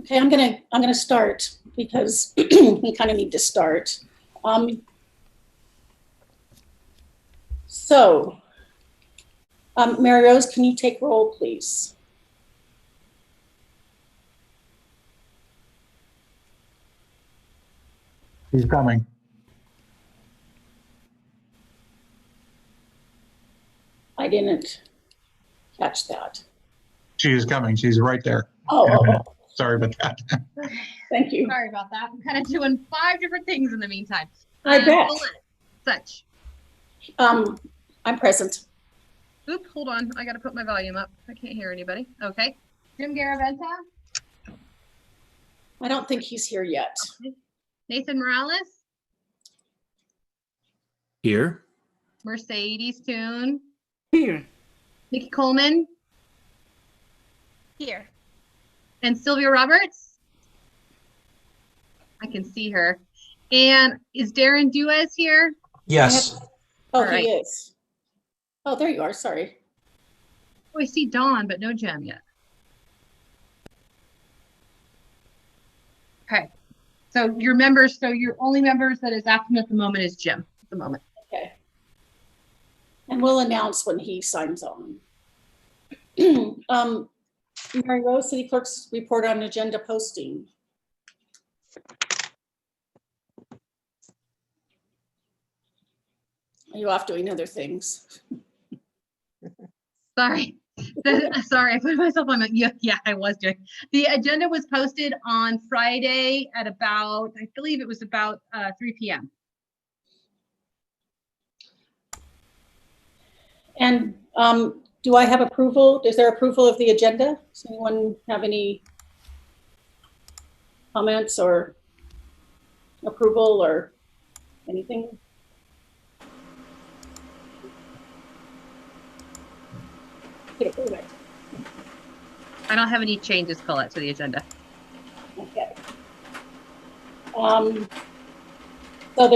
Okay, I'm gonna start because we kind of need to start. Mary Rose, can you take roll, please? She's coming. I didn't catch that. She is coming. She's right there. Oh. Sorry about that. Thank you. Sorry about that. I'm kind of doing 5 different things in the meantime. I bet. Such. I'm present. Oop, hold on. I got to put my volume up. I can't hear anybody. Okay. Jim Garaventa. I don't think he's here yet. Okay. Nathan Morales. Here. Mercedes Toon. Here. Nikki Coleman. Here. And Sylvia Roberts. I can see her. And is Darren Duez here? Yes. Oh, All right. He is. Oh, there you are. Sorry. Oh, I see Dawn, but no Jem yet. Okay. So your members, so your only members that is active at the moment is Jim at the moment. Okay. And we'll announce when he signs on. Mary Rose, City Clerk's report on agenda posting. Are you off doing other things? Sorry. Sorry, I put myself on mute. Yeah, I was doing. The agenda was posted on Friday at about, I believe it was about 3 p.m. And do I have approval? Is there approval of the agenda? Does anyone have any comments or approval or anything? I don't have any changes, Colette, to the agenda. Okay. So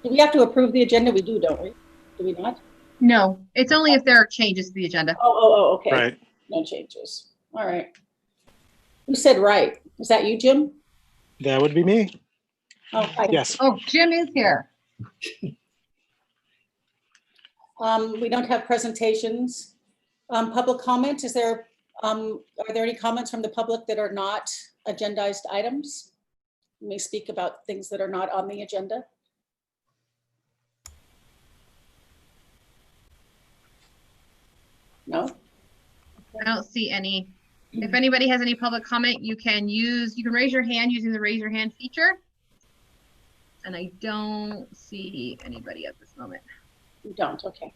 do we have to approve the agenda? We do, don't we? Do we not? No, it's only if there are changes to the agenda. Oh, okay. Right. No changes. All right. Who said right? Is that you, Jim? That would be me. Oh, hi. Yes. Oh, Jim is here. We don't have presentations. Public comment, are there any comments from the public that are not agendized items? You may speak about things that are not on the agenda. No? I don't see any. If anybody has any public comment, you can raise your hand using the raise your hand feature. And I don't see anybody at this moment. You don't, okay.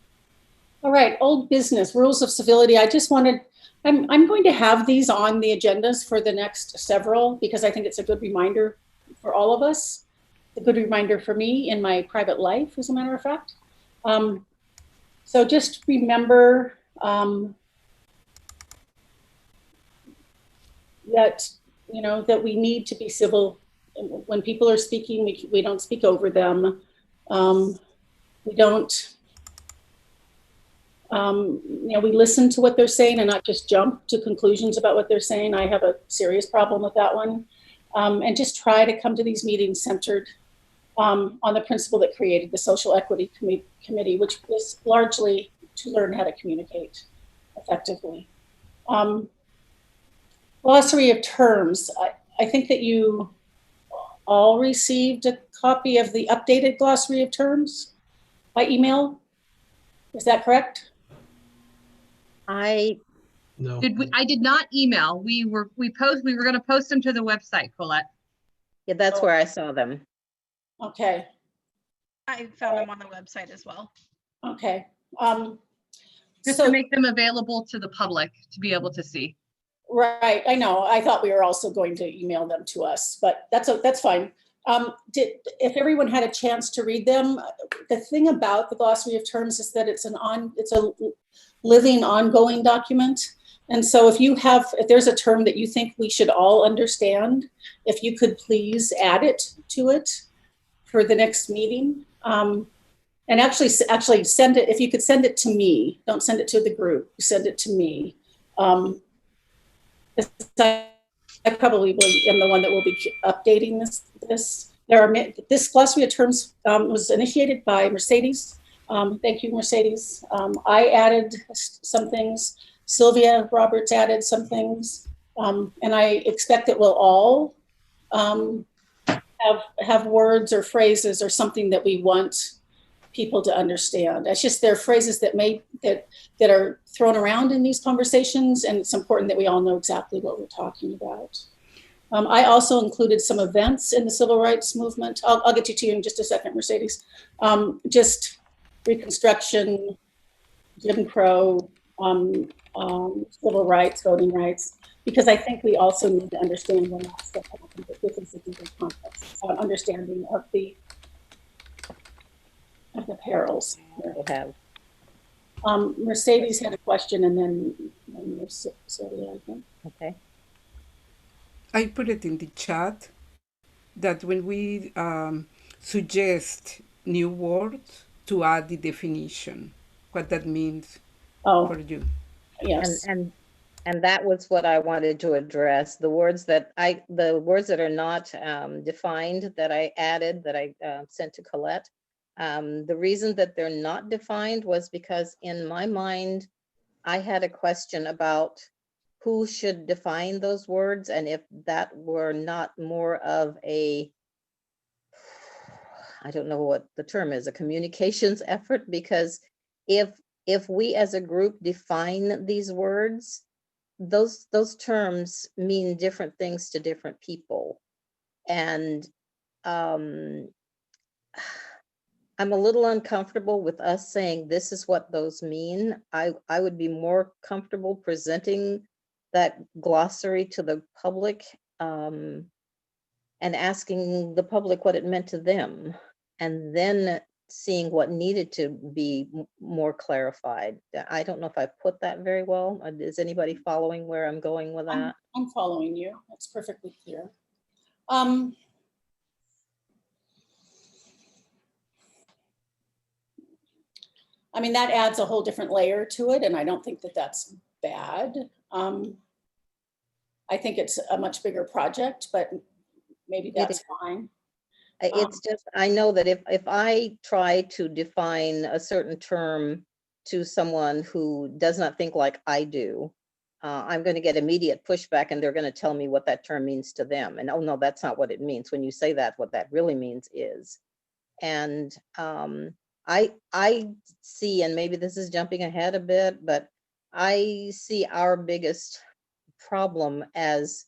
All right, old business, rules of civility. I just wanted, I'm going to have these on the agendas for the next several because I think it's a good reminder for all of us. A good reminder for me in my private life, as a matter of fact. So just remember that, that we need to be civil. When people are speaking, we don't speak over them. We don't, we listen to what they're saying and not just jump to conclusions about what they're saying. I have a serious problem with that one. And just try to come to these meetings centered on the principle that created the Social Equity Committee, which was largely to learn how to communicate effectively. Glossary of terms. I think that you all received a copy of the updated glossary of terms by email. Is that correct? No. I did not email. We were going to post them to the website, Colette. Yeah, that's where I saw them. Okay. I found them on the website as well. Okay. Just to make them available to the public to be able to see. Right, I know. I thought we were also going to email them to us, but that's fine. If everyone had a chance to read them, the thing about the glossary of terms is that it's a living, ongoing document. And so if there's a term that you think we should all understand, if you could please add it to it for the next meeting. And actually send it, if you could send it to me, don't send it to the group, send it to me. I probably am the one that will be updating this. This glossary of terms was initiated by Mercedes. Thank you, Mercedes. I added some things. Sylvia Roberts added some things. And I expect that we'll all have words or phrases or something that we want people to understand. It's just there are phrases that are thrown around in these conversations, and it's important that we all know exactly what we're talking about. I also included some events in the civil rights movement. I'll get you to you in just a second, Mercedes. Just Reconstruction, Jim Crow, civil rights, voting rights, because I think we also need to understand when that stuff happens. This is a deeper context, understanding of the perils. We'll have. Mercedes had a question, and then Sylvia, I think. Okay. I put it in the chat that when we suggest new words to add the definition, what that means for you. Yes. And that was what I wanted to address. The words that are not defined that I added, that I sent to Colette. The reason that they're not defined was because in my mind, I had a question about who should define those words, and if that were not more of a, I don't know what the term is, a communications effort, because if we as a group define these words, those terms mean different things to different people. And I'm a little uncomfortable with us saying this is what those mean. I would be more comfortable presenting that glossary to the public and asking the public what it meant to them, and then seeing what needed to be more clarified. I don't know if I put that very well. Is anybody following where I'm going with that? I'm following you. That's perfectly clear. I mean, that adds a whole different layer to it, and I don't think that that's bad. I think it's a much bigger project, but maybe that's fine. It's just, I know that if I try to define a certain term to someone who does not think like I do, I'm going to get immediate pushback, and they're going to tell me what that term means to them. And oh no, that's not what it means. When you say that, what that really means is. And I see, and maybe this is jumping ahead a bit, but I see our biggest problem as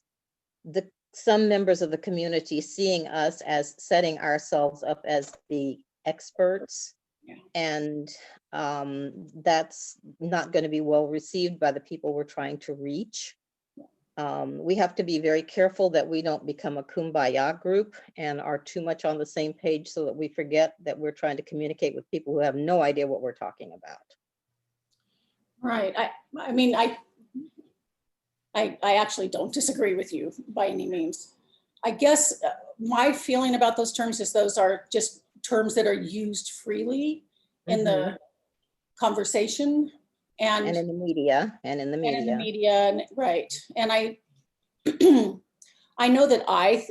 some members of the community seeing us as setting ourselves up as the experts. Yeah. And that's not going to be well received by the people we're trying to reach. We have to be very careful that we don't become a kumbaya group and are too much on the same page so that we forget that we're trying to communicate with people who have no idea what we're talking about. Right. I mean, I actually don't disagree with you by any means. I guess my feeling about those terms is those are just terms that are used freely in the conversation and in the media and right. And I I know that I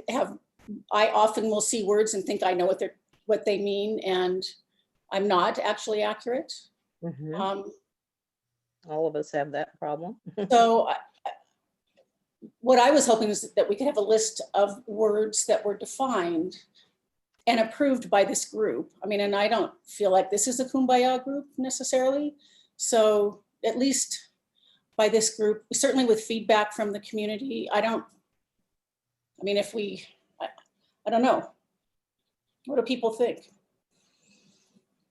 often will see words and think I know what they mean, and I'm not actually accurate. All of us have that problem. So what I was hoping is that we could have a list of words that were defined and approved by this group. I mean, and I don't feel like this is a kumbaya group necessarily. So at least by this group, certainly with feedback from the community, I don't know. What do people think?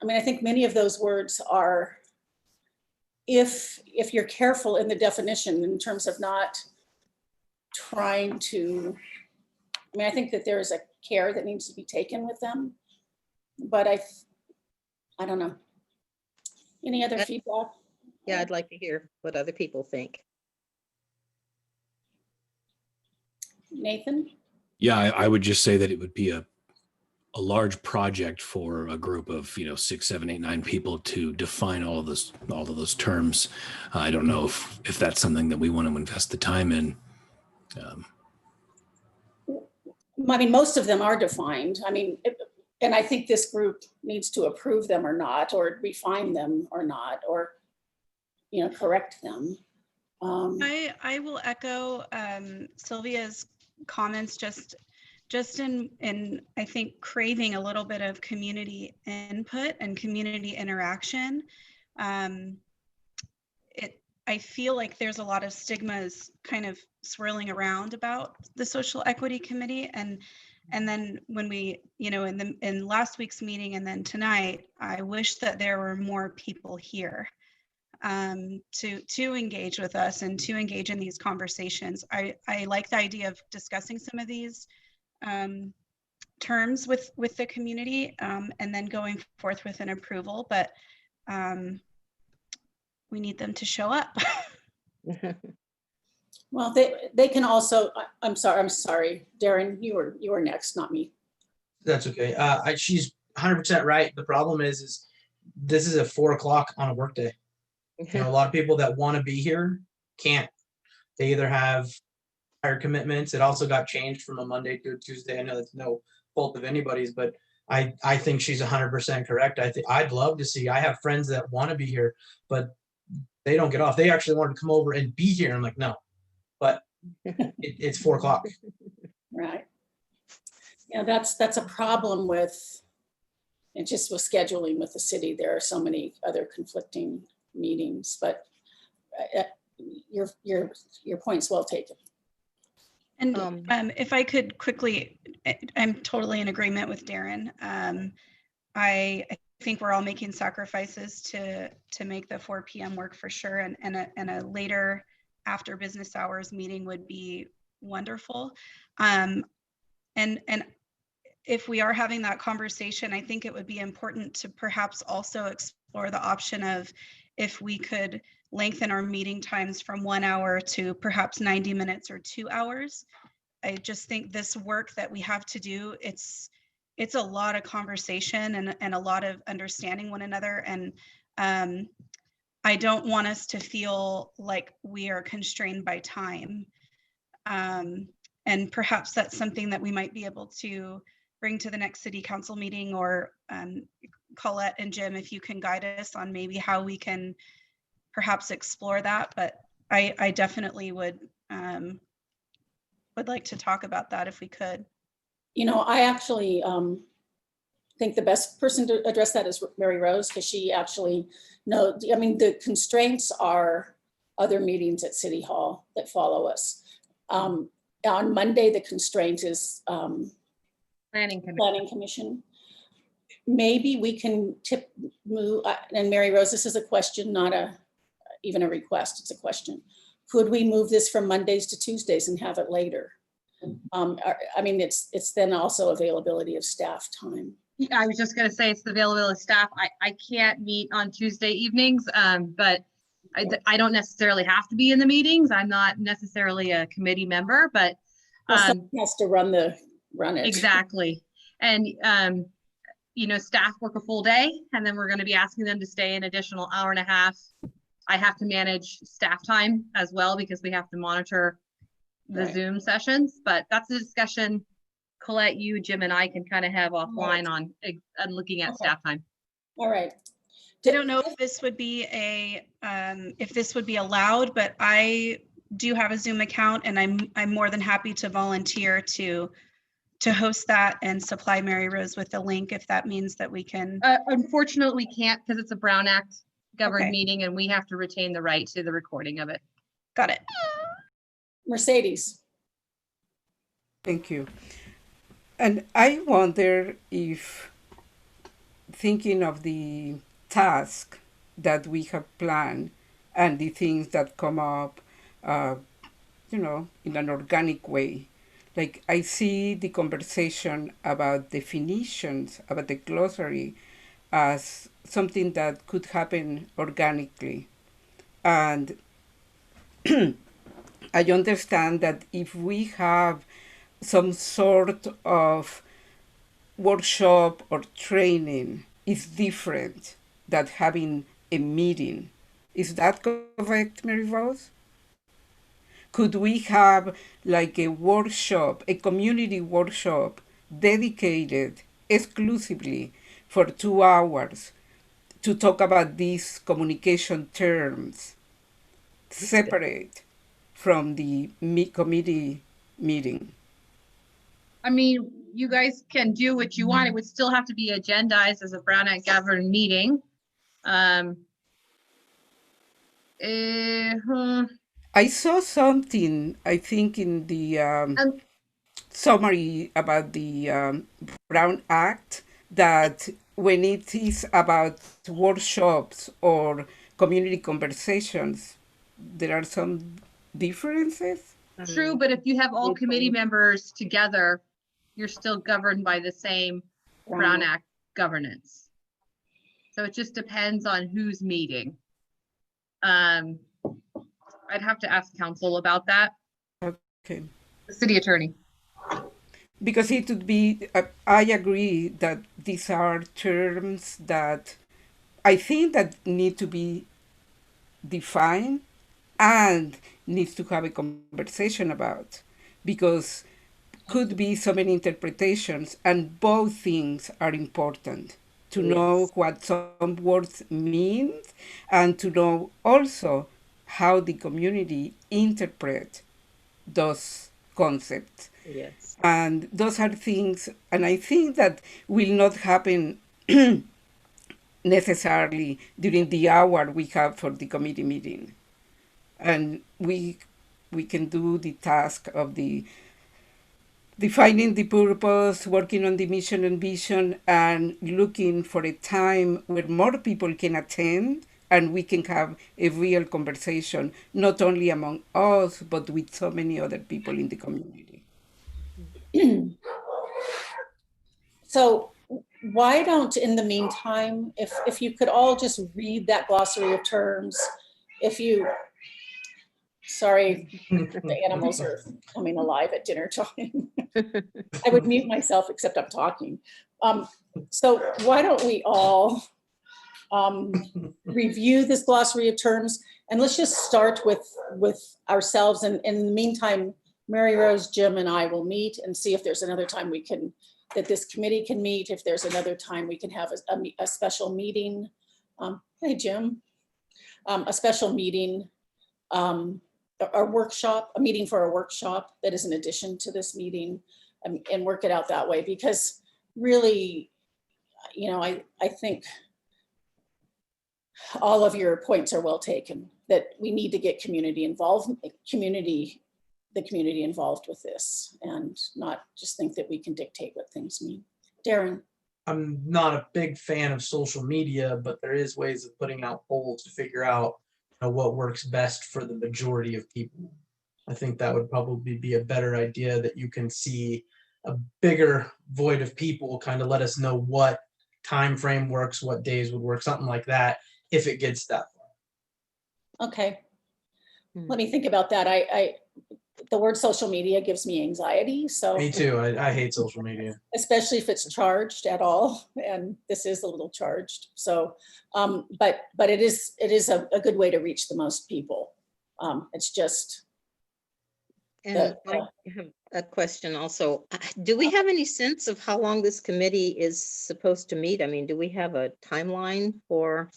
I mean, I think many of those words are, if you're careful in the definition in terms of not trying to, I mean, I think that there is a care that needs to be taken with them, but I don't know. Any other feedback? Yeah, I'd like to hear what other people think. Nathan? Yeah, I would just say that it would be a large project for a group of 6, 7, 8, 9 people to define all of those terms. I don't know if that's something that we want to invest the time in. I mean, most of them are defined. I mean, and I think this group needs to approve them or not, or refine them or not, or, correct them. I will echo Sylvia's comments, just in I think craving a little bit of community input and community interaction. I feel like there's a lot of stigmas kind of swirling around about the Social Equity Committee, and then when we, in last week's meeting and then tonight, I wish that there were more people here to engage with us and to engage in these conversations. I like the idea of discussing some of these terms with the community and then going forth with an approval, but we need them to show up. Well, they can also, I'm sorry, Darren, you were next, not me. That's okay. She's 100% right. The problem is this is at 4 o'clock on a workday. A lot of people that want to be here can't. They either have prior commitments. It also got changed from a Monday to a Tuesday. I know that's no fault of anybody's, but I think she's 100% correct. I'd love to see. I have friends that want to be here, but they don't get off. They actually wanted to come over and be here. I'm like, no, but it's 4 o'clock. Right. Yeah, that's a problem with, and just with scheduling with the city. There are so many other conflicting meetings, but your point's well taken. And if I could quickly, I'm totally in agreement with Darren. I think we're all making sacrifices to make the 4 p.m. work for sure, and a later after business hours meeting would be wonderful. And if we are having that conversation, I think it would be important to perhaps also explore the option of if we could lengthen our meeting times from 1 hour to perhaps 90 minutes or 2 hours. I just think this work that we have to do, it's a lot of conversation and a lot of understanding one another. And I don't want us to feel like we are constrained by time. And perhaps that's something that we might be able to bring to the next city council meeting, or Colette and Jim, if you can guide us on maybe how we can perhaps explore that. But I definitely would like to talk about that if we could. I actually think the best person to address that is Mary Rose, because she actually knows. I mean, the constraints are other meetings at City Hall that follow us. On Monday, the constraint is Planning Commission. Maybe we can move, and Mary Rose, this is a question, not even a request, it's a question. Could we move this from Mondays to Tuesdays and have it later? I mean, it's then also availability of staff time. I was just going to say it's the availability of staff. I can't meet on Tuesday evenings, but I don't necessarily have to be in the meetings. I'm not necessarily a committee member, but someone has to run it. Exactly. And staff work a full day, and then we're going to be asking them to stay an additional hour and a half. I have to manage staff time as well because we have to monitor the Zoom sessions, but that's a discussion Colette, you, Jim, and I can kind of have offline on looking at staff time. All right. I don't know if this would be allowed, but I do have a Zoom account, and I'm more than happy to volunteer to host that and supply Mary Rose with the link if that means that we can. Unfortunately, we can't because it's a Brown Act governed meeting, and we have to retain the right to the recording of it. Got it. Mercedes. Thank you. And I wonder if, thinking of the task that we have planned and the things that come up, in an organic way, like I see the conversation about definitions, about the glossary, as something that could happen organically. And I understand that if we have some sort of workshop or training, is different than having a meeting. Is that correct, Mary Rose? could we have like a workshop, a community workshop dedicated exclusively for 2 hours to talk about these communication terms separate from the committee meeting? I mean, you guys can do what you want. It would still have to be agendized as a Brown Act governed meeting. I saw something, I think, in the Um, summary about the Brown Act that when it is about workshops or community conversations, there are some differences. True, but if you have all Good committee point. members together, you're still governed by the same Brown Act governance. So it just depends on who's meeting. I'd have to ask counsel about that, Okay. the city attorney. Because it would be, I agree that these are terms that I think that need to be defined and needs to have a conversation about, because could be so many interpretations and both things are important to know Yes. what some words mean and to know also how the community interpret those concepts. Yes. And those are things, and I think that will not happen necessarily during the hour we have for the committee meeting. And we can do the task of the defining the purpose, working on the mission and vision, and looking for a time where more people can attend and we can have a real conversation, not only among us, but with so many other people in the community. So why don't, in the meantime, if you could all just read that glossary of terms, if you, sorry, the animals are coming alive at dinner time. I would mute myself except I'm talking. So why don't we all review this glossary of terms, and let's just start with ourselves. And in the meantime, Mary Rose, Jim, and I will meet and see if there's another time we can, that this committee can meet. If there's another time we can have a special meeting. Hey, Jim, a special meeting, a workshop, a meeting for a workshop that is in addition to this meeting, and work it out that way. Because really, you know, I think all of your points are well taken, that we need to get community involved, the community involved with this, and not just think that we can dictate what things mean. Darren. I'm not a big fan of social media, but there is ways of putting out polls to figure out, you know, what works best for the majority of people. I think that would probably be a better idea, that you can see a bigger void of people, kind of let us know what time frame works, what days would work, something like that, if it gets that far. Okay. Let me think about that. The word social media gives me anxiety. So Me too. I hate social media. especially if it's charged at all, and this is a little charged. So, but it is a good way to reach the most people. It's just. And I have a question also. Do we have any sense of how long this committee is supposed to meet? I mean, do we have a timeline for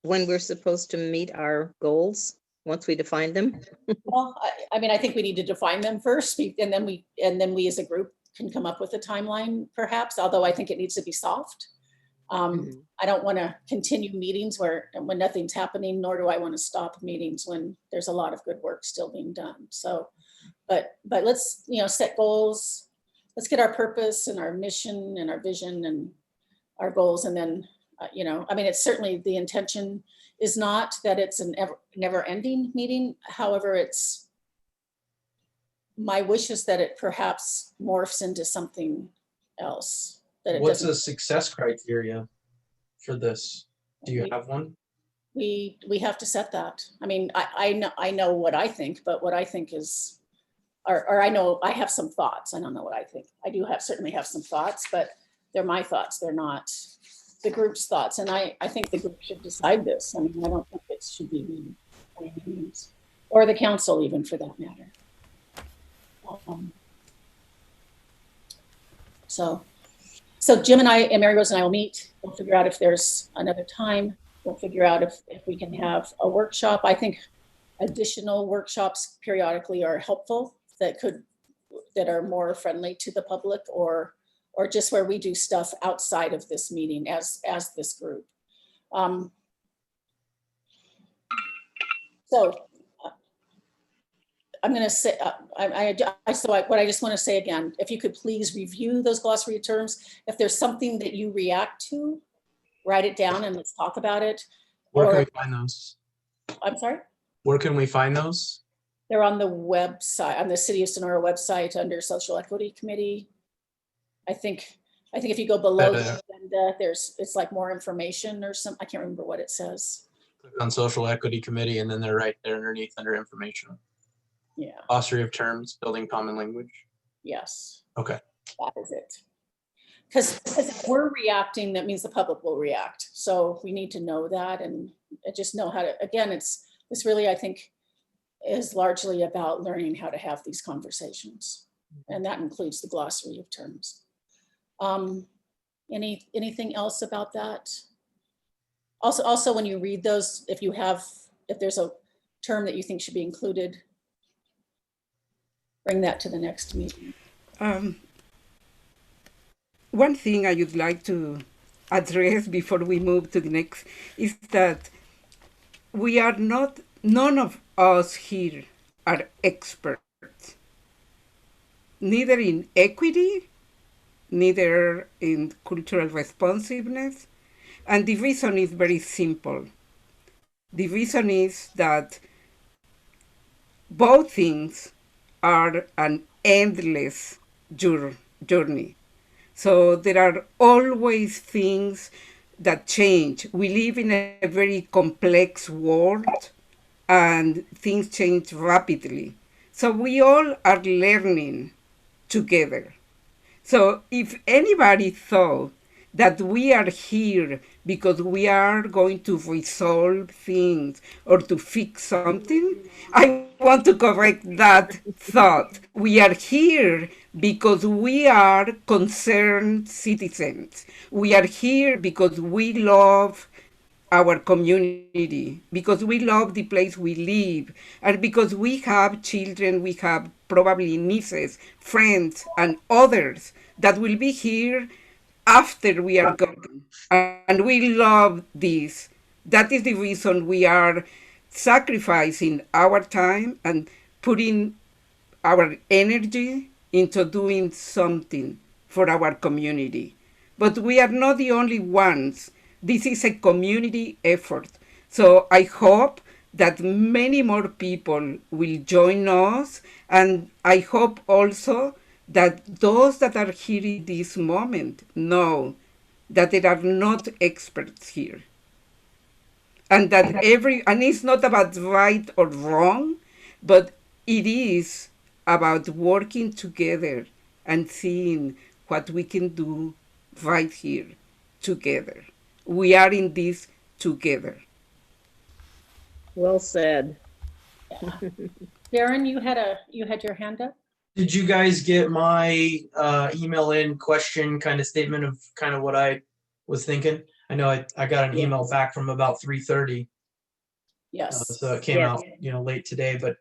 when we're supposed to meet our goals once we define them? Well, I mean, I think we need to define them first, and then we as a group can come up with a timeline, perhaps, although I think it needs to be soft. I don't want to continue meetings when nothing's happening, nor do I want to stop meetings when there's a lot of good work still being done. So, but let's, you know, set goals. Let's get our purpose and our mission and our vision and our goals, and then, you know, I mean, it's certainly, the intention is not that it's an never-ending meeting. However, it's my wish is that it perhaps morphs into something else. That it What's doesn't. a success criteria for this? Do you have one? We have to set that. I mean, I know what I think, but what I think is, or I know I have some thoughts. I don't know what I think. I do certainly have some thoughts, but they're my thoughts. They're not the group's thoughts. And I think the group should decide this. I mean, I don't think it should be me by any means. or the council even for that matter. So Jim and I and Mary Rose and I will meet. We'll figure out if there's another time. We'll figure out if we can have a workshop. I think additional workshops periodically are helpful that are more friendly to the public, or just where we do stuff outside of this meeting as this group. So I'm going to say, what I just want to say again, if you could please review those glossary of terms. If there's something that you react to, write it down and let's talk about it. Where can Or- we find those? I'm sorry? Where can we find those? They're on the website, on the City of Sonora website under Social Equity Committee. I think if you go below the agenda, it's like more information or something. I can't remember what it says. Click on Social Equity Committee, and then they're right there underneath under information. Yeah, Glossary of terms, building common language. yes. Okay. That is it. Because if we're reacting, that means the public will react. So we need to know that and just know how to, again, it's really, I think, is largely about learning how to have these conversations. And that includes the glossary of terms. Anything else about that? Also, when you read those, if there's a term that you think should be included, bring that to the next meeting. One thing I would like to address before we move to the next is that none of us here are experts, neither in equity, neither in cultural responsiveness. And the reason is very simple. The reason is that both things are an endless journey. So there are always things that change. We live in a very complex world and things change rapidly. So we all are learning together. So if anybody thought that we are here because we are going to resolve things or to fix something, I want to correct that thought. We are here because we are concerned citizens. We are here because we love our community, because we love the place we live, and because we have children, we have probably nieces, friends, and others that will be here after we are gone. And we love this. That is the reason we are sacrificing our time and putting our energy into doing something for our community. But we are not the only ones. This is a community effort. So I hope that many more people will join us. And I hope also that those that are here in this moment know that there are not experts here. And that and it's not about right or wrong, but it is about working together and seeing what we can do right here together. We are in this together. Well said. Darren, you had your hand up? Did you guys get my email in question kind of statement of kind of what I was thinking? I know I got an email back from about 3:30. Yes. So it came out, late today, but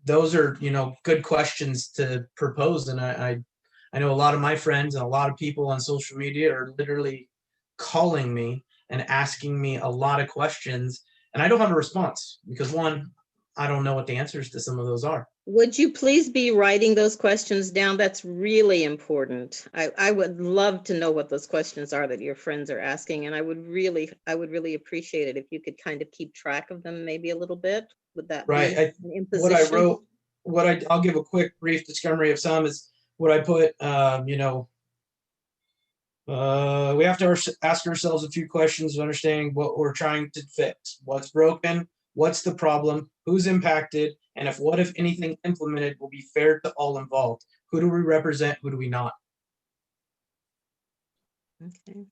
those are, good questions to propose. And I know a lot of my friends and a lot of people on social media are literally calling me and asking me a lot of questions, and I don't have a response because one, I don't know what the answers to some of those are. Would you please be writing those questions down? That's really important. I would love to know what those questions are that your friends are asking, and I would really appreciate it if you could kind of keep track of them maybe a little bit. Would that be an imposition? What I wrote, I'll give a quick brief summary of some is what I put, we have to ask ourselves a few questions of understanding what we're trying to fix, what's broken, what's the problem, who's impacted, and if anything implemented will be fair to all involved. Who do we represent? Who do we not? Okay.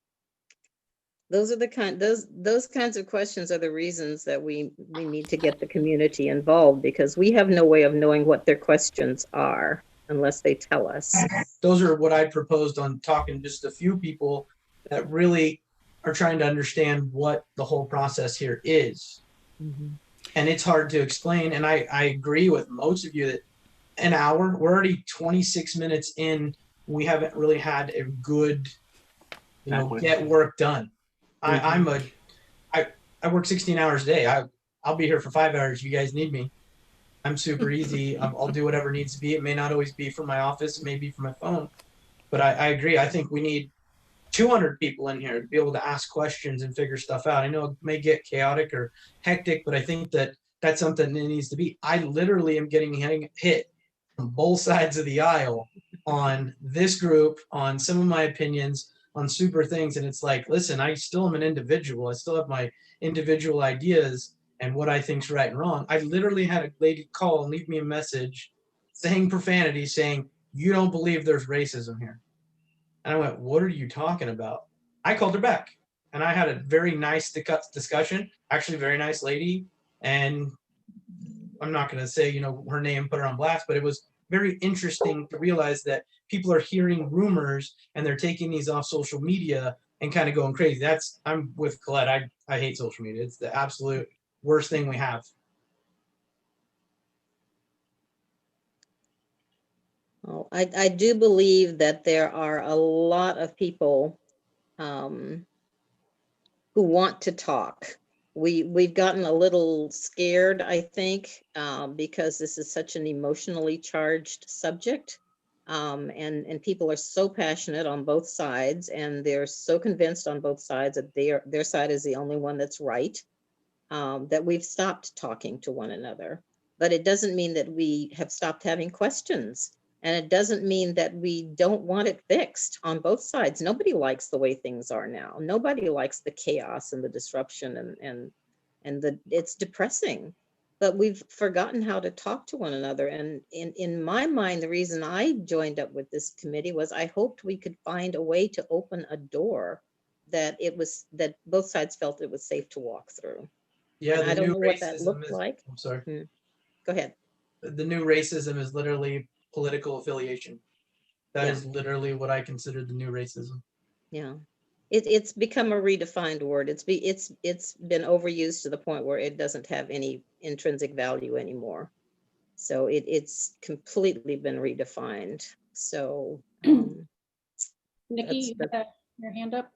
Those are the those kinds of questions are the reasons that we need to get the community involved, because we have no way of knowing what their questions are unless they tell us. Those are what I proposed on talking to just a few people that really are trying to understand what the whole process here is. And it's hard to explain. And I agree with most of you that an hour, we're already 26 minutes in. We haven't really had a good, get work done. I work 16 hours a day. I'll be here for 5 hours if you guys need me. I'm super easy. I'll do whatever needs to be. It may not always be from my office, it may be from my phone. But I agree. I think we need 200 people in here to be able to ask questions and figure stuff out. I know it may get chaotic or hectic, but I think that that's something that needs to be. I literally am getting hit from both sides of the aisle on this group, on some of my opinions, on super things. And it's like, listen, I still am an individual. I still have my individual ideas and what I think's right and wrong. I literally had a lady call and leave me a message saying profanity, saying, you don't believe there's racism here. And I went, what are you talking about? I called her back and I had a very nice discussion, actually very nice lady. And I'm not going to say, her name, put her on blast, but it was very interesting to realize that people are hearing rumors and they're taking these off social media and kind of going crazy. I'm with Colette. I hate social media. It's the absolute worst thing we have. Well, I do believe that there are a lot of people who want to talk. We've gotten a little scared, I think, because this is such an emotionally charged subject. And people are so passionate on both sides, and they're so convinced on both sides that their side is the only one that's right, that we've stopped talking to one another. But it doesn't mean that we have stopped having questions. And it doesn't mean that we don't want it fixed on both sides. Nobody likes the way things are now. Nobody likes the chaos and the disruption and it's depressing. But we've forgotten how to talk to one another. And in my mind, the reason I joined up with this committee was I hoped we could find a way to open a door that both sides felt it was safe to walk through. Yeah, I don't know what that looked like. I'm sorry. Go ahead. The new racism is literally political affiliation. That is literally what I consider the new racism. Yeah. It's become a redefined word. It's been overused to the point where it doesn't have any intrinsic value anymore. So it's completely been redefined. So Nikki, you had your hand up?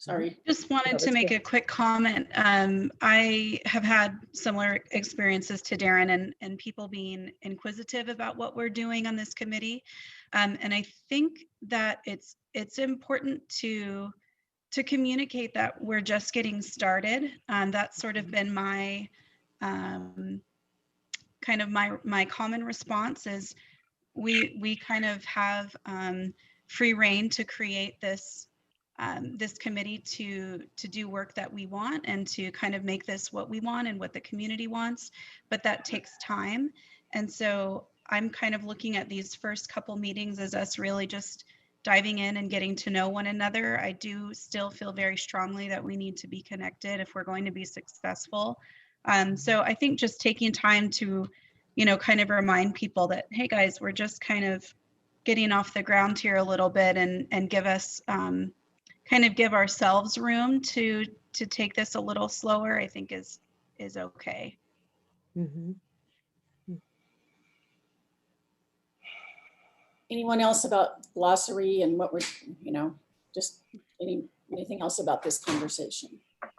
Sorry. Just wanted to make a quick comment. I have had similar experiences to Darren and people being inquisitive about what we're doing on this committee. And I think that it's important to communicate that we're just getting started. That's sort of been my kind of my common response is we kind of have free reign to create this committee to do work that we want and to kind of make this what we want and what the community wants, but that takes time. And so I'm kind of looking at these first couple meetings as us really just diving in and getting to know one another. I do still feel very strongly that we need to be connected if we're going to be successful. So I think just taking time to, kind of remind people that, hey guys, we're just kind of getting off the ground here a little bit and give us kind of give ourselves room to take this a little slower, I think is okay. Mm-hmm. Anyone else about glossary and what we're, just anything else about this conversation?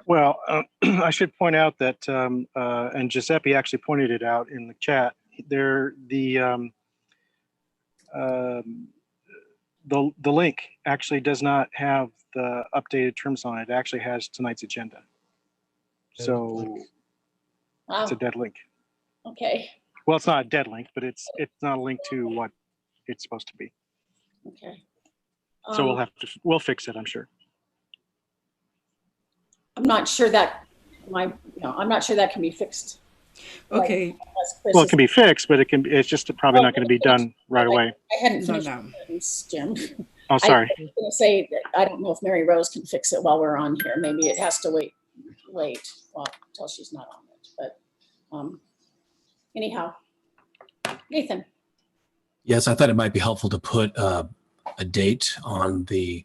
Well, I should point out that, and Giuseppe actually pointed it out in the chat, the link actually does not have the updated terms on it. It actually has tonight's agenda. So it's a dead link. Okay. Well, it's not a dead link, but it's not a link to what it's supposed to be. Okay. So we'll fix it, I'm sure. I'm not sure that I'm not sure that can be fixed. Okay. Well, it can be fixed, but it's just probably not going to be done right away. I hadn't finished Jim. Oh, sorry. I was gonna say, that I don't know if Mary Rose can fix it while we're on here. Maybe it has to wait, well, until she's not on it, but anyhow. Nathan, Yes, I thought it might be helpful to put a date on the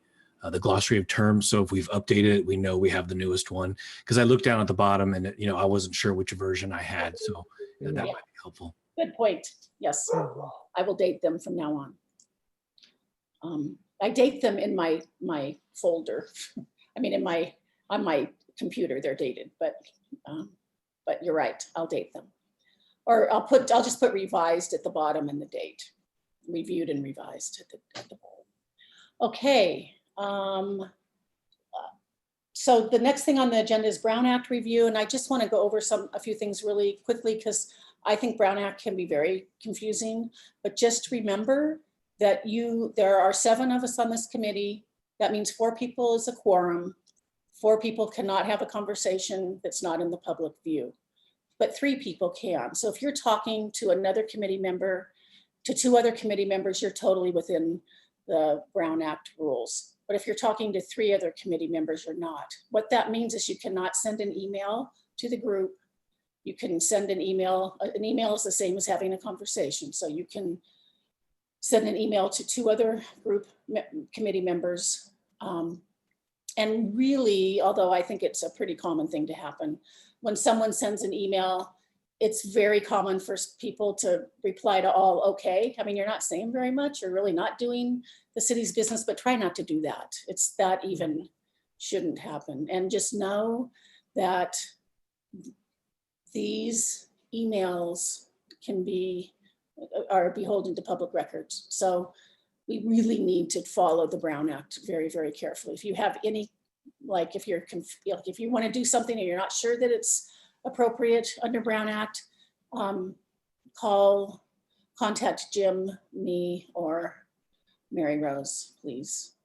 glossary of terms. So if we've updated it, we know we have the newest one. Because I looked down at the bottom and I wasn't sure which version I had. So that might be helpful. good point. Yes, I will date them from now on. I date them in my folder. I mean, on my computer, they're dated, but you're right, I'll date them. Or I'll just put revised at the bottom and the date, reviewed and revised at the bottom. Okay. So the next thing on the agenda is Brown Act review, and I just want to go over a few things really quickly because I think Brown Act can be very confusing. But just remember that there are 7 of us on this committee. That means 4 people is a quorum. 4 people cannot have a conversation that's not in the public view, but 3 people can. So if you're talking to another committee member, to 2 other committee members, you're totally within the Brown Act rules. But if you're talking to 3 other committee members, you're not. What that means is you cannot send an email to the group. You can send an email. An email is the same as having a conversation. So you can send an email to 2 other committee members. And really, although I think it's a pretty common thing to happen, when someone sends an email, it's very common for people to reply to all okay. I mean, you're not saying very much, you're really not doing the city's business, but try not to do that. That even shouldn't happen. And just know that these emails are beholden to public records. So we really need to follow the Brown Act very, very carefully. If you have any, like if you want to do something and you're not sure that it's appropriate under Brown Act, contact Jim, me, or Mary Rose, please.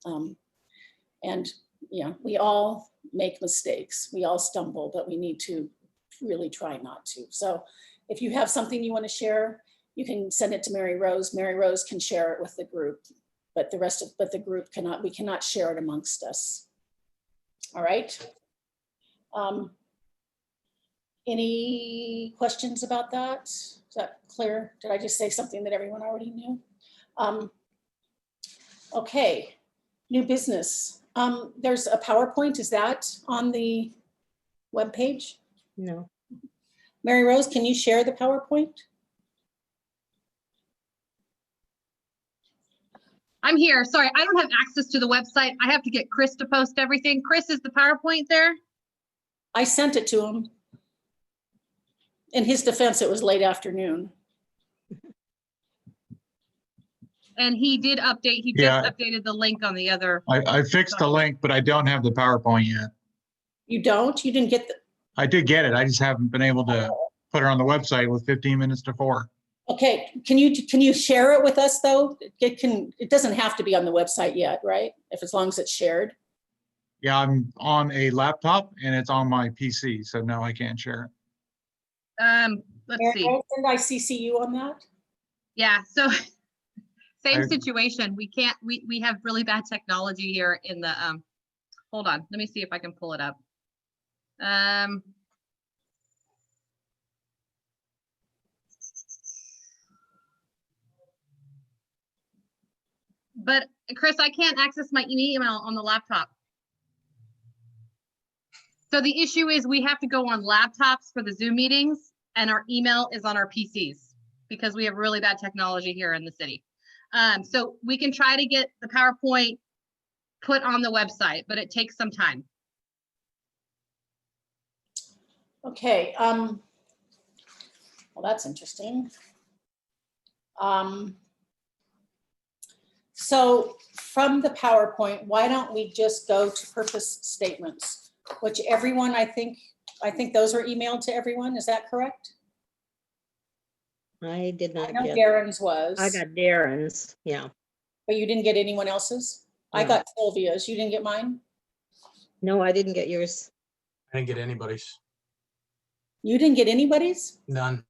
And yeah, we all make mistakes. We all stumble, but we need to really try not to. So if you have something you want to share, you can send it to Mary Rose. Mary Rose can share it with the group, but the group cannot, we cannot share it amongst us. All right. Any questions about that? Is that clear? Did I just say something that everyone already knew? Okay, new business. There's a PowerPoint. Is that on the webpage? No. Mary Rose, can you share the PowerPoint? I'm here. Sorry, I don't have access to the website. I have to get Chris to post everything. Chris, is the PowerPoint there? I sent it to him. In his defense, it was late afternoon. And he did update, he just updated the link on the other. I fixed the link, but I don't have the PowerPoint yet. You don't? You didn't get the, I did get it. I just haven't been able to put it on the website with 15 minutes to 4. okay, can you share it with us though? It doesn't have to be on the website yet, right? As long as it's shared. Yeah, I'm on a laptop and it's on my PC, so no, I can't share it. Let's see. Did I CC you on that? Yeah, so same situation. We can't, we have really bad technology here in the, hold on, let me see if I can pull it up. But Chris, I can't access my email on the laptop. So the issue is we have to go on laptops for the Zoom meetings and our email is on our PCs because we have really bad technology here in the city. So we can try to get the PowerPoint put on the website, but it takes some time. Okay, well, that's interesting. So from the PowerPoint, why don't we just go to purpose statements, which everyone, I think those are emailed to everyone. Is that correct? I did not I know get. Darren's was. I got Darren's, yeah. But you didn't get anyone else's? No. I got Sylvia's. You didn't get mine? No, I didn't get yours. I didn't get anybody's. You didn't get anybody's? None.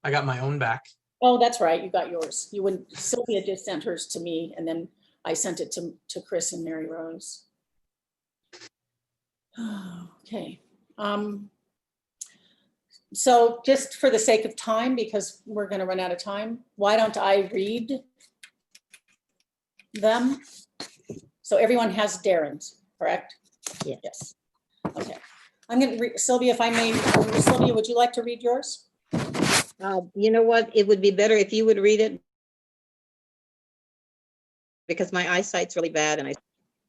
I got my own back. Oh, that's right, you got yours. You wouldn't, Sylvia just sent hers to me, and then I sent it to Chris and Mary Rose. Okay. So just for the sake of time, because we're going to run out of time, why don't I read them? So everyone has Darren's, correct? Yeah. Yes. Okay. I'm going to read, Sylvia, if I may, Sylvia, would you like to read yours? You know what? It would be better if you would read it, because my eyesight's really bad and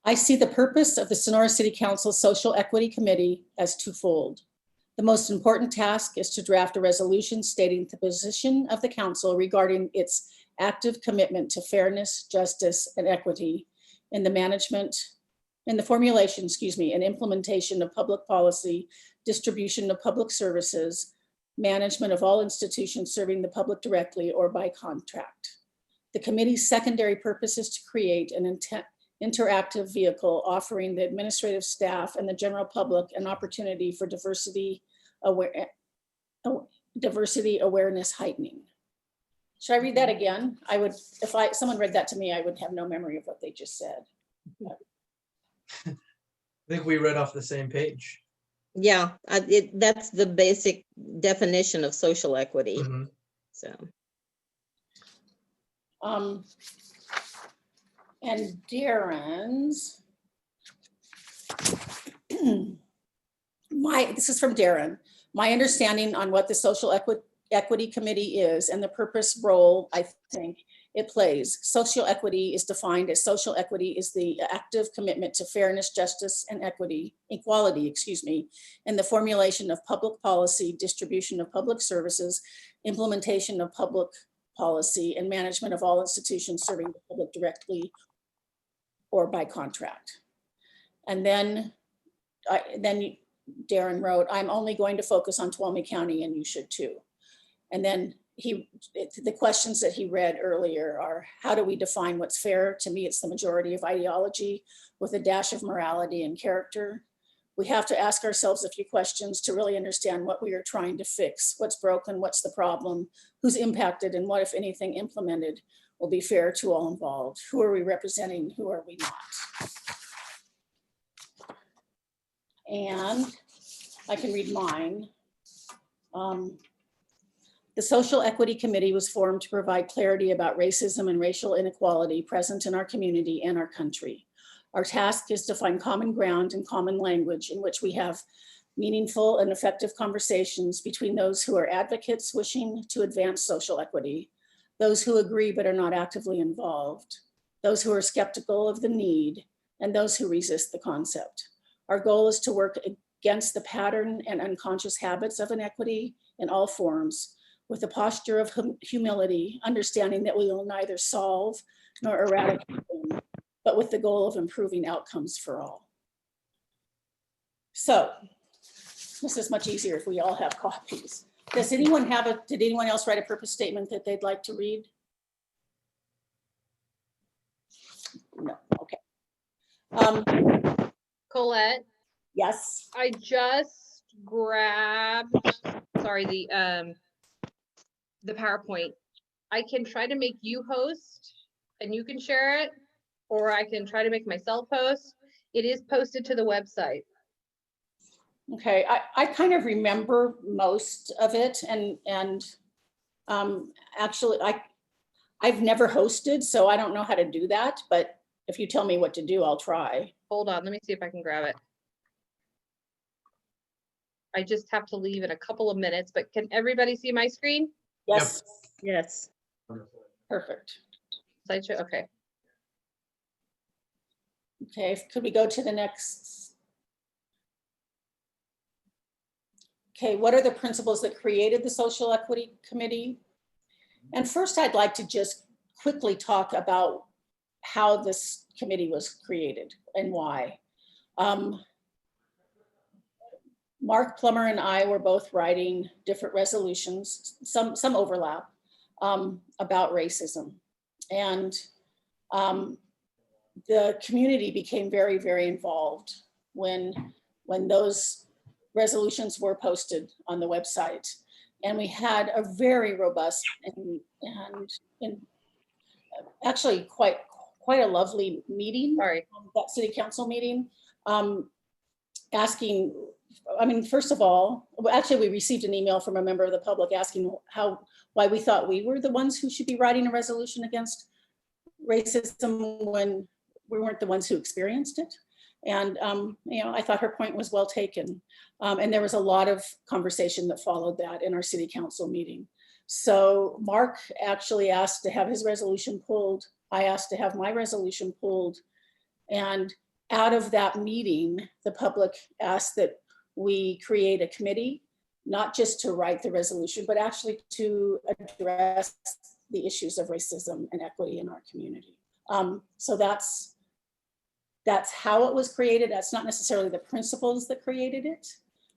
I see the purpose of the Sonora City Council Social Equity Committee as twofold. The most important task is to draft a resolution stating the position of the council regarding its active commitment to fairness, justice, and equity in the formulation, and implementation of public policy, distribution of public services, management of all institutions serving the public directly or by contract. The committee's secondary purpose is to create an interactive vehicle offering the administrative staff and the general public an opportunity for diversity awareness heightening. Should I read that again? I would, if someone read that to me, I would have no memory of what they just said. I think we read off the same page. yeah, that's the basic definition of social equity. Mhm. So And Darren's, this is from Darren. My understanding on what the Social Equity Committee is and the purpose role I think it plays. Social equity is defined as social equity is the active commitment to fairness, justice, and equality, in the formulation of public policy, distribution of public services, implementation of public policy, and management of all institutions serving the public directly or by contract. And then Darren wrote, I'm only going to focus on Tuolumne County, and you should too. And then the questions that he read earlier are, how do we define what's fair? To me, it's the majority of ideology with a dash of morality and character. We have to ask ourselves a few questions to really understand what we are trying to fix, what's broken, what's the problem, who's impacted, and what, if anything, implemented will be fair to all involved. Who are we representing? Who are we not? And I can read mine. The Social Equity Committee was formed to provide clarity about racism and racial inequality present in our community and our country. Our task is to find common ground and common language in which we have meaningful and effective conversations between those who are advocates wishing to advance social equity, those who agree but are not actively involved, those who are skeptical of the need, and those who resist the concept. Our goal is to work against the pattern and unconscious habits of inequity in all forms, with a posture of humility, understanding that we will neither solve nor eradicate them, but with the goal of improving outcomes for all. So this is much easier if we all have copies. Did anyone else write a purpose statement that they'd like to read? No, okay. Colette, Yes. I just grabbed, sorry, the PowerPoint. I can try to make you host and you can share it, or I can try to make myself host. It is posted to the website. Okay, I kind of remember most of it, and actually I've never hosted, so I don't know how to do that, but if you tell me what to do, I'll try. Hold on, let me see if I can grab it. I just have to leave in a couple of minutes, but can everybody see my screen? Yes. yes. Perfect. Slideshow, okay. Okay, could we go to the next? Okay, what are the principles that created the Social Equity Committee? And first, I'd like to just quickly talk about how this committee was created and why. Mark Plummer and I were both writing different resolutions, some overlap, about racism. And the community became very, very involved when those resolutions were posted on the website. And we had a very robust and actually quite a lovely meeting. Sorry. That city council meeting, asking, I mean, first of all, well, actually we received an email from a member of the public asking why we thought we were the ones who should be writing a resolution against racism when we weren't the ones who experienced it. And, you know, I thought her point was well taken. And there was a lot of conversation that followed that in our city council meeting. So Mark actually asked to have his resolution pulled. I asked to have my resolution pulled. And out of that meeting, the public asked that we create a committee, not just to write the resolution, but actually to address the issues of racism and equity in our community. So that's how it was created. That's not necessarily the principles that created it,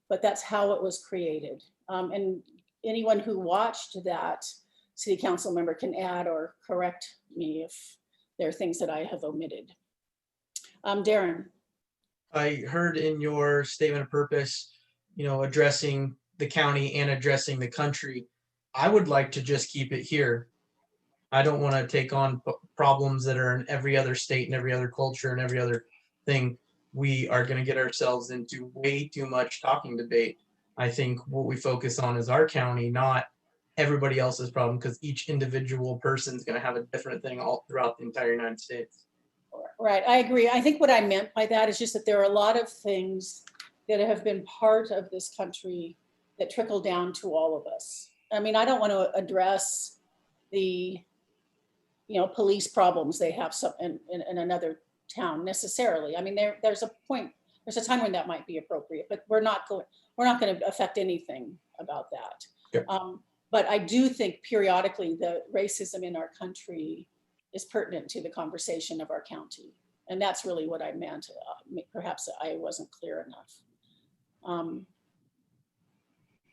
but that's how it was created. And anyone who watched that city council member can add or correct me if there are things that I have omitted. Darren. I heard in your statement of purpose, you know, addressing the county and addressing the country. I would like to just keep it here. I don't want to take on problems that are in every other state and every other culture and every other thing. We are going to get ourselves into way too much talking debate. I think what we focus on is our county, not everybody else's problem, because each individual person is going to have a different thing all throughout the entire United States. Right, I agree. I think what I meant by that is just that there are a lot of things that have been part of this country that trickle down to all of us. I mean, I don't want to address the, you know, police problems they have in another town necessarily. I mean, there's a point, there's a time when that might be appropriate, but we're not going to affect anything about that. Yep. But I do think periodically the racism in our country is pertinent to the conversation of our county. And that's really what I meant. Perhaps I wasn't clear enough.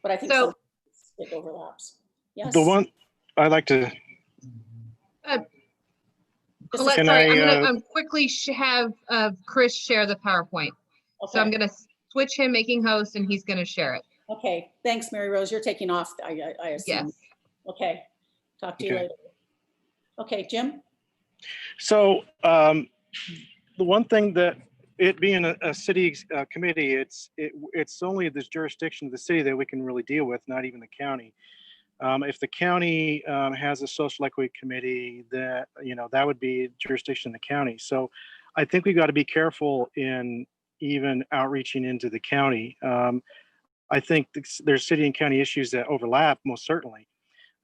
But I think So, it overlaps. Yes. The one I like to. Colette, Can sorry, I, I'm gonna quickly have Chris share the PowerPoint. Okay. So I'm gonna switch him making host and he's gonna share it. Okay, thanks, Mary Rose. You're taking off, I assume. Yes. Okay, talk to you Okay. later. Okay, Jim? So the one thing that it being a city committee, it's only this jurisdiction of the city that we can really deal with, not even the county. If the county has a social equity committee, that that would be jurisdiction of the county. So I think we got to be careful in even outreaching into the county. I think there's city and county issues that overlap, most certainly.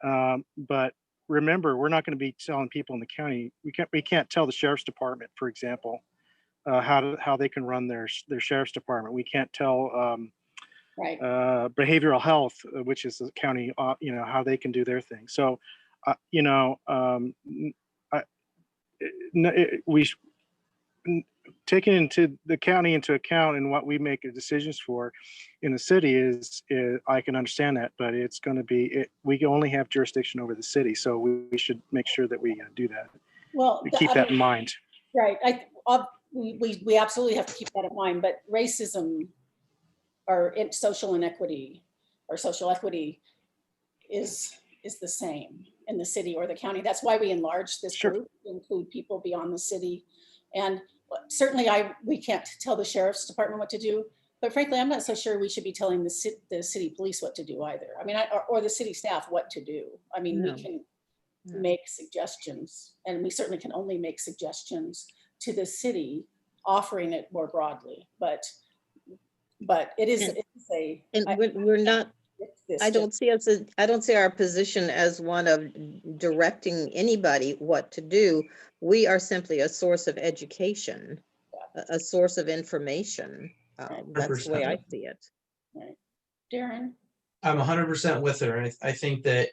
But remember, we're not going to be telling people in the county. We can't tell the sheriff's department, for example, how they can run their sheriff's department. We can't tell Right. behavioral health, which is the county, how they can do their thing. So, taking into the county into account and what we make decisions for in the city is I can understand that, but it's going to be we only have jurisdiction over the city, so we should make sure that we do that. Well, We keep that in mind. Right. We absolutely have to keep that in mind, but racism or social inequity or social equity is the same in the city or the county. That's why we enlarge this Sure. group to include people beyond the city. And certainly we can't tell the sheriff's department what to do, but frankly, I'm not so sure we should be telling the city police what to do either. I mean, or the city staff what to do. I mean, No. we can No. make suggestions, and we certainly can only make suggestions to the city, offering it more broadly, but it is, And we're not, I don't see our position as one of directing anybody what to do. We are simply a source of education, a source of information. That's the way I see it. Right. Darren? I'm 100% with her. I think that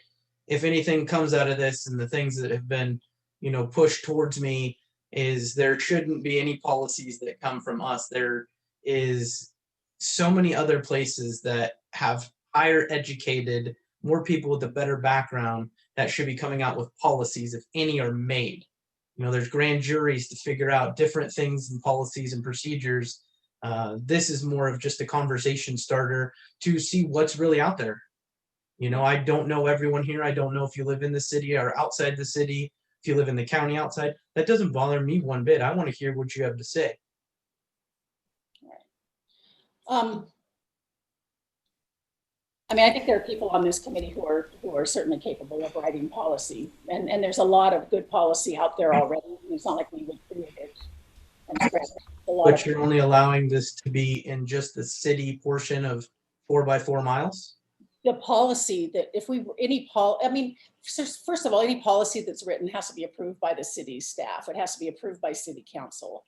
if anything comes out of this and the things that have been, pushed towards me is there shouldn't be any policies that come from us. There is so many other places that have higher educated, more people with a better background that should be coming out with policies, if any are made. There's grand juries to figure out different things and policies and procedures. This is more of just a conversation starter to see what's really out there. You know, I don't know everyone here. I don't know if you live in the city or outside the city, if you live in the county outside. That doesn't bother me one bit. I want to hear what you have to say. I mean, I think there are people on this committee who are certainly capable of writing policy, and there's a lot of good policy out there already. It's not like we would create it. And so there's a lot But of, you're only allowing this to be in just the city portion of 4x4 miles? the policy that if we, I mean, first of all, any policy that's written has to be approved by the city staff. It has to be approved by city council.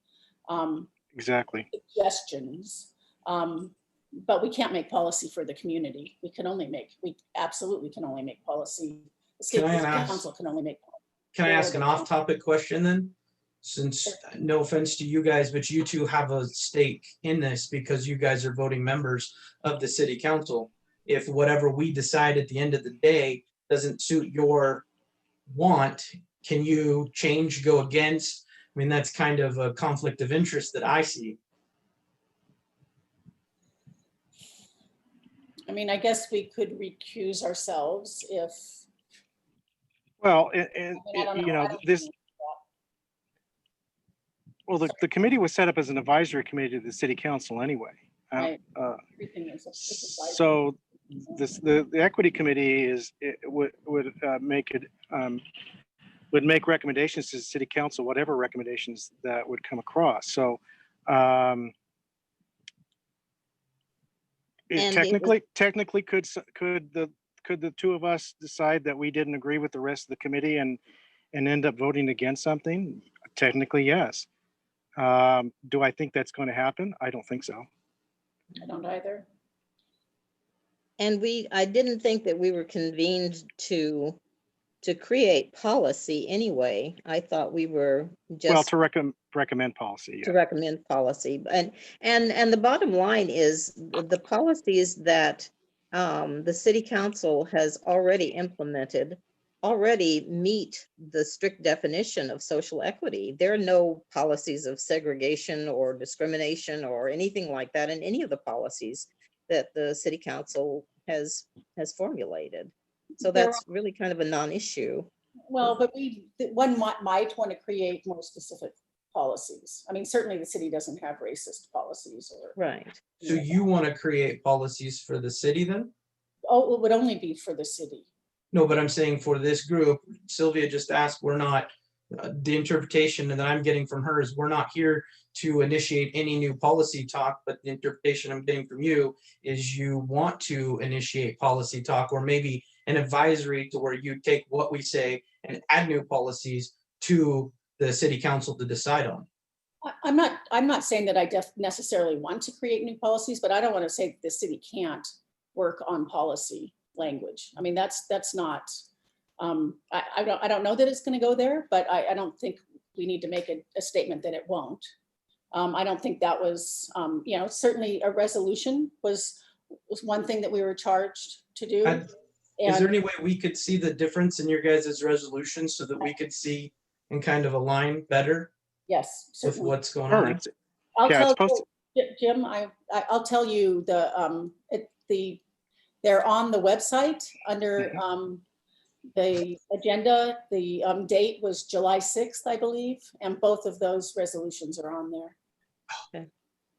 Exactly. Suggestions. But we can't make policy for the community. We absolutely can only make policy. The city council can only make. Can I ask an off-topic question then? Since, no offense to you guys, but you two have a stake in this because you guys are voting members of the city council. If whatever we decide at the end of the day doesn't suit your want, can you change, go against? I mean, that's kind of a conflict of interest that I see. I mean, I guess we could recuse ourselves if. Well, I mean, I don't you know. know, I don't this, think well, the committee was set up as an advisory committee to the city council anyway. Right. Everything is advisory. So the equity committee would make recommendations to the city council, whatever recommendations that would come across. So technically could the two of us decide that we didn't agree with the rest of the committee and end up voting against something? Technically, yes. Do I think that's going to happen? I don't think so. I don't either. And I didn't think that we were convened to create policy anyway. I thought we were just. Well, to recommend policy. To Yeah. recommend policy. And the bottom line is the policies that the city council has already implemented already meet the strict definition of social equity. There are no policies of segregation or discrimination or anything like that in any of the policies that the city council has formulated. So that's really kind of a non-issue. Well, but one might want to create more specific policies. I mean, certainly the city doesn't have racist policies or. Right. So you want to create policies for the city then? Oh, it would only be for the city. No, but I'm saying for this group, Sylvia just asked, we're not, the interpretation that I'm getting from her is we're not here to initiate any new policy talk, but the interpretation I'm getting from you is you want to initiate policy talk, or maybe an advisory to where you take what we say and add new policies to the city council to decide on. I'm not saying that I necessarily want to create new policies, but I don't want to say that the city can't work on policy language. I mean, that's not, I don't know that it's going to go there, but I don't think we need to make a statement that it won't. I don't think that was, certainly a resolution was one thing that we were charged to do. Is there any way we could see the difference in your guys' resolutions so that we could see and kind of align better Yes, with certainly. what's going Sure, on? I'll yeah, it's tell supposed you, Jim, I'll tell you they're on the website under the agenda. The date was July 6th, I believe, and both of those resolutions are on there. Okay.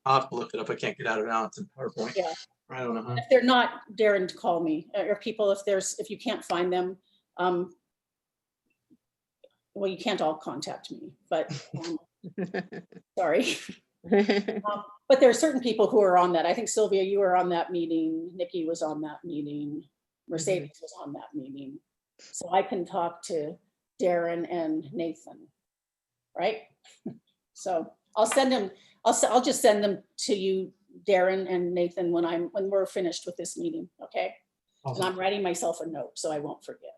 I'll have to look it up. I can't get out of it now. It's in PowerPoint. Yeah. I don't know how. If they're not, Darren, call me, or people, if you can't find them, well, you can't all contact me, but sorry. But there are certain people who are on that. I think Sylvia, you were on that meeting. Nikki was on that meeting. Mercedes was on that meeting. So I can talk to Darren and Nathan, right? So I'll send them, I'll just send them to you, Darren and Nathan, when we're finished with this meeting, okay? Awesome. And I'm writing myself a note so I won't forget.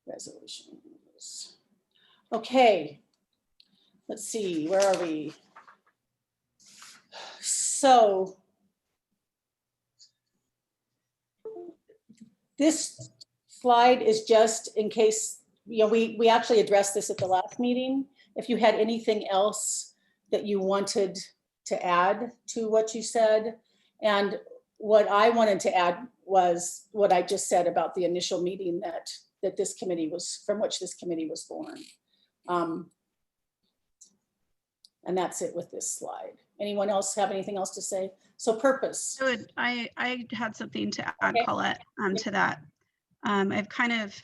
Resolutions. Okay. Let's see, where are we? So this slide is just in case, we actually addressed this at the last meeting. If you had anything else that you wanted to add to what you said, and what I wanted to add was what I just said about the initial meeting that this committee was, from which this committee was born. And that's it with this slide. Anyone else have anything else to say? So purpose. Good. I had something to add, Okay. Paulette, to that. I've kind of,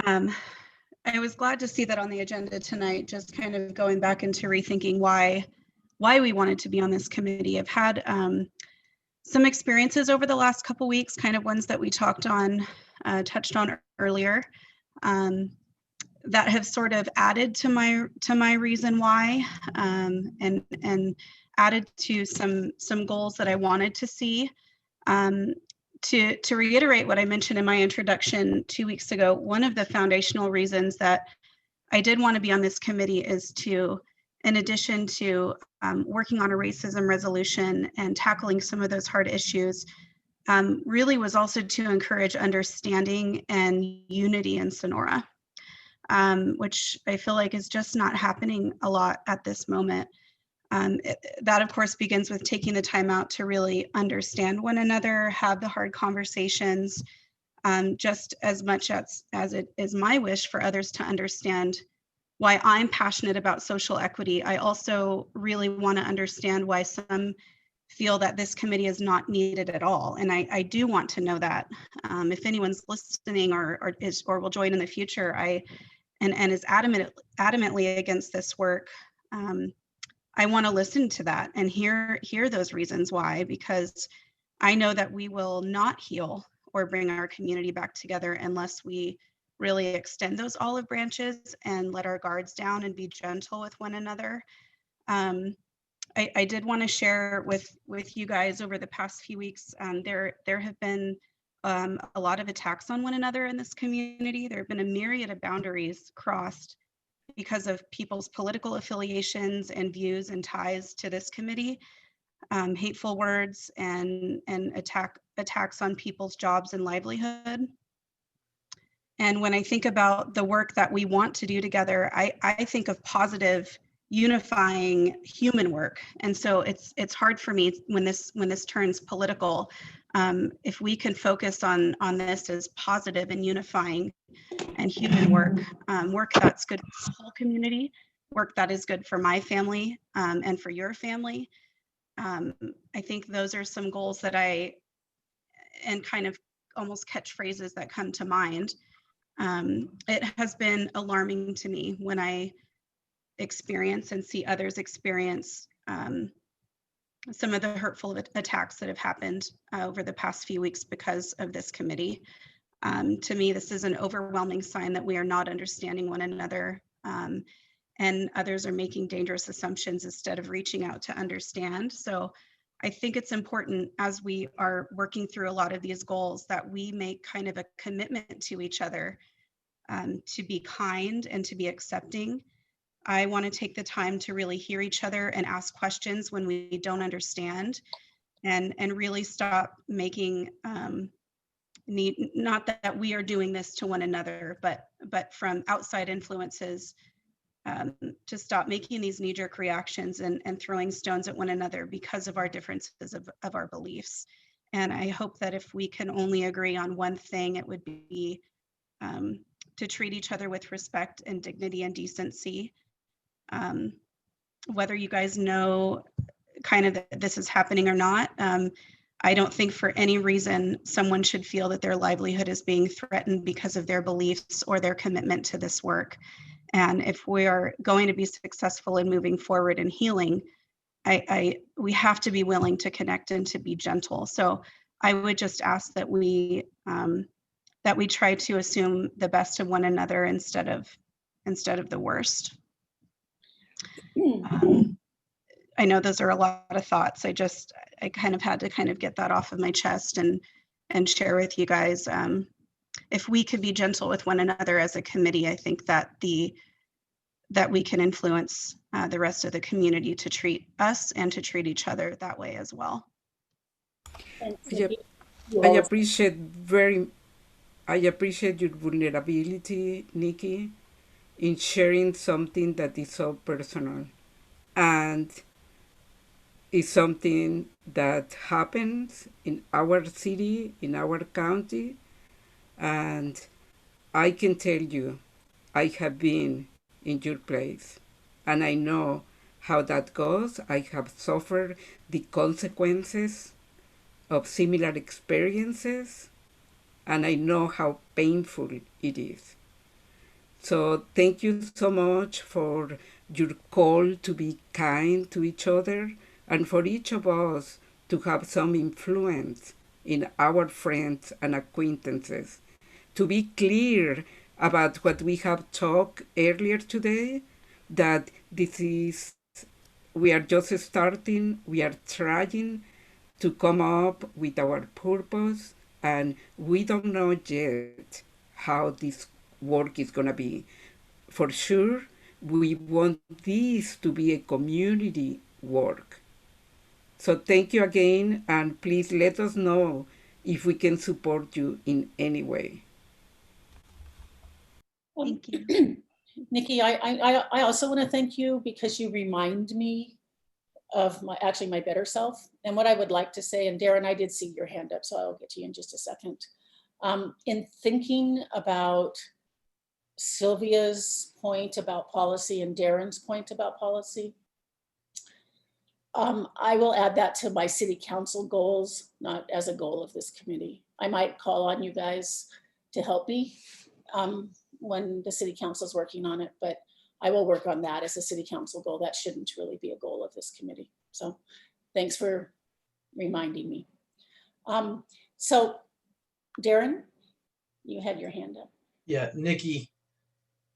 I was glad to see that on the agenda tonight, just kind of going back into rethinking why we wanted to be on this committee. I've had some experiences over the last couple weeks, kind of ones that we touched on earlier, that have sort of added to my reason why, and added to some goals that I wanted to see. To reiterate what I mentioned in my introduction 2 weeks ago, one of the foundational reasons that I did want to be on this committee is to, in addition to working on a racism resolution and tackling some of those hard issues, really was also to encourage understanding and unity in Sonora, which I feel like is just not happening a lot at this moment. That of course begins with taking the time out to really understand one another, have the hard conversations, just as much as it is my wish for others to understand why I'm passionate about social equity. I also really want to understand why some feel that this committee is not needed at all. And I do want to know that. If anyone's listening or will join in the future, and is adamantly against this work, I want to listen to that and hear those reasons why, because I know that we will not heal or bring our community back together unless we really extend those olive branches and let our guards down and be gentle with one another. I did want to share with you guys over the past few weeks, there have been a lot of attacks on one another in this community. There have been a myriad of boundaries crossed because of people's political affiliations and views and ties to this committee, hateful words and attacks on people's jobs and livelihood. And when I think about the work that we want to do together, I think of positive, unifying human work. And so it's hard for me when this turns political. If we can focus on this as positive and unifying and human work, work that's good for the whole community, work that is good for my family and for your family. I think those are some goals that and kind of almost catchphrases that come to mind. It has been alarming to me when I experience and see others experience some of the hurtful attacks that have happened over the past few weeks because of this committee. To me, this is an overwhelming sign that we are not understanding one another, and others are making dangerous assumptions instead of reaching out to understand. So I think it's important, as we are working through a lot of these goals, that we make kind of a commitment to each other, to be kind and to be accepting. I want to take the time to really hear each other and ask questions when we don't understand, and really stop making not that we are doing this to one another, but from outside influences, to stop making these knee-jerk reactions and throwing stones at one another because of our differences of our beliefs. And I hope that if we can only agree on one thing, it would be to treat each other with respect and dignity and decency. Whether you guys know kind of that this is happening or not, I don't think for any reason someone should feel that their livelihood is being threatened because of their beliefs or their commitment to this work. And if we are going to be successful in moving forward and healing, we have to be willing to connect and to be gentle. So I would just ask that we try to assume the best of one another instead of the worst. I know those are a lot of thoughts. I kind of had to kind of get that off of my chest and share with you guys. If we could be gentle with one another as a committee, I think that we can influence the rest of the community to treat us and to treat each other that way as well. I appreciate your vulnerability, Nikki, in sharing something that is so personal. And is something that happens in our city, in our county, and I can tell you, I have been in your place, and I know how that goes. I have suffered the consequences of similar experiences, and I know how painful it is. So thank you so much for your call to be kind to each other and for each of us to have some influence in our friends and acquaintances, to be clear about what we have talked earlier today, that this is, we are just starting, we are trying to come up with our purpose, and we don't know yet how this work is going to be. For sure, we want this to be a community work. So thank you again, and please let us know if we can support you in any way. Thank you. Nikki, I also want to thank you because you remind me of my better self. And what I would like to say, and Darren, I did see your hand up, so I'll get to you in just a second. In thinking about Sylvia's point about policy and Darren's point about policy, I will add that to my city council goals, not as a goal of this committee. I might call on you guys to help me when the city council is working on it, but I will work on that as a city council goal. That shouldn't really be a goal of this committee. So thanks for reminding me. So Darren, you had your hand up. Yeah, Nikki,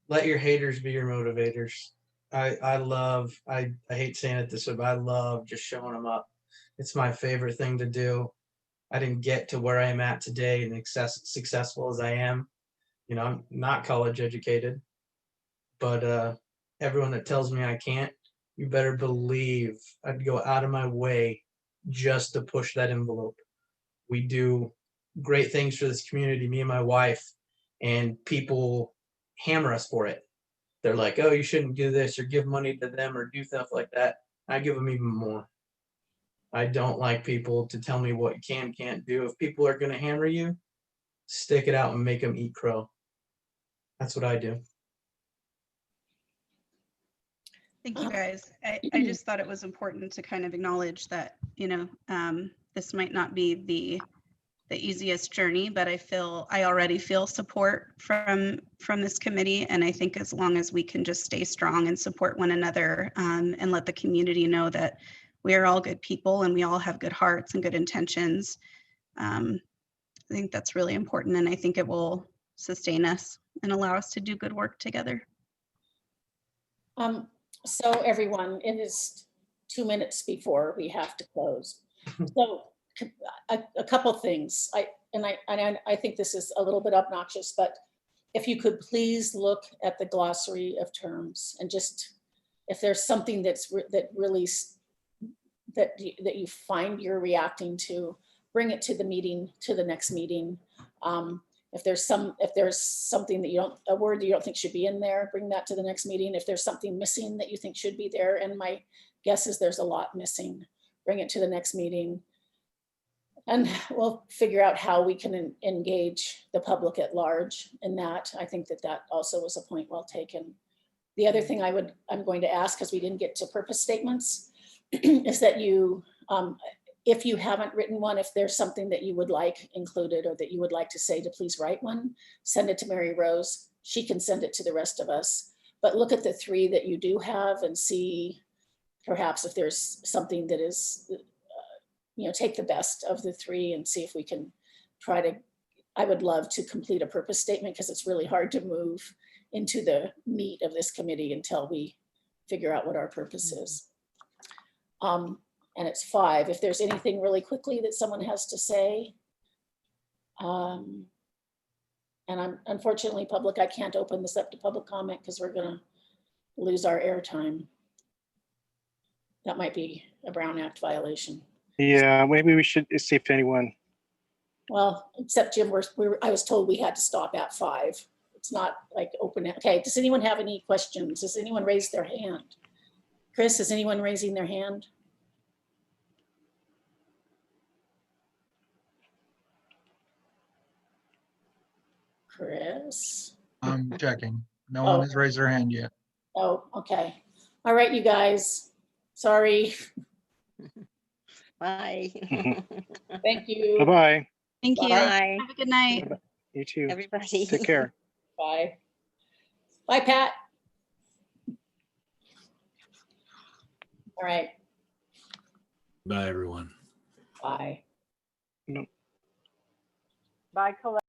let your haters be your motivators. I hate saying it this way, but I love just showing them up. It's my favorite thing to do. I didn't get to where I am at today and successful as I am. You know, I'm not college educated, but everyone that tells me I can't, you better believe I'd go out of my way just to push that envelope. We do great things for this community, me and my wife, and people hammer us for it. They're like, oh, you shouldn't do this or give money to them or do stuff like that. I give them even more. I don't like people to tell me what you can't do. If people are going to hammer you, stick it out and make them eat crow. That's what I do. Thank you guys. I just thought it was important to kind of acknowledge that, you know, this might not be the easiest journey, but I already feel support from this committee. And I think as long as we can just stay strong and support one another and let the community know that we are all good people and we all have good hearts and good intentions, I think that's really important. And I think it will sustain us and allow us to do good work together. So everyone, it is 2 minutes before we have to close. So a couple things. I think this is a little bit obnoxious, but if you could please look at the glossary of terms and just, if there's something that you find you're reacting to, bring it to the meeting, to the next meeting. If there's something that a word that you don't think should be in there, bring that to the next meeting. If there's something missing that you think should be there, and my guess is there's a lot missing, bring it to the next meeting. And we'll figure out how we can engage the public at large in that. I think that also was a point well taken. The other thing I'm going to ask, because we didn't get to purpose statements, is that you, if you haven't written one, if there's something that you would like included or that you would like to say, to please write one, send it to Mary Rose. She can send it to the rest of us. But look at the 3 that you do have and see perhaps if there's something that is, take the best of the 3 and see if we can try to, I would love to complete a purpose statement because it's really hard to move into the meat of this committee until we figure out what our purpose is. And it's 5. If there's anything really quickly that someone has to say. And I'm unfortunately public, I can't open this up to public comment because we're gonna lose our airtime. That might be a Brown Act violation. Yeah, maybe we should see if anyone. Well, except Jim, I was told we had to stop at 5. It's not like open. Okay, does anyone have any questions? Does anyone raise their hand? Chris, is anyone raising their hand? Chris. I'm checking. No one has raised their hand yet. Oh, okay. All right, you guys. Sorry. Bye. Thank you. Bye-bye. Thank you. Bye, Have a good night. You too. everybody. Take care. Bye. Bye, Pat. All right. Bye, everyone. Bye. No. Bye, Colette.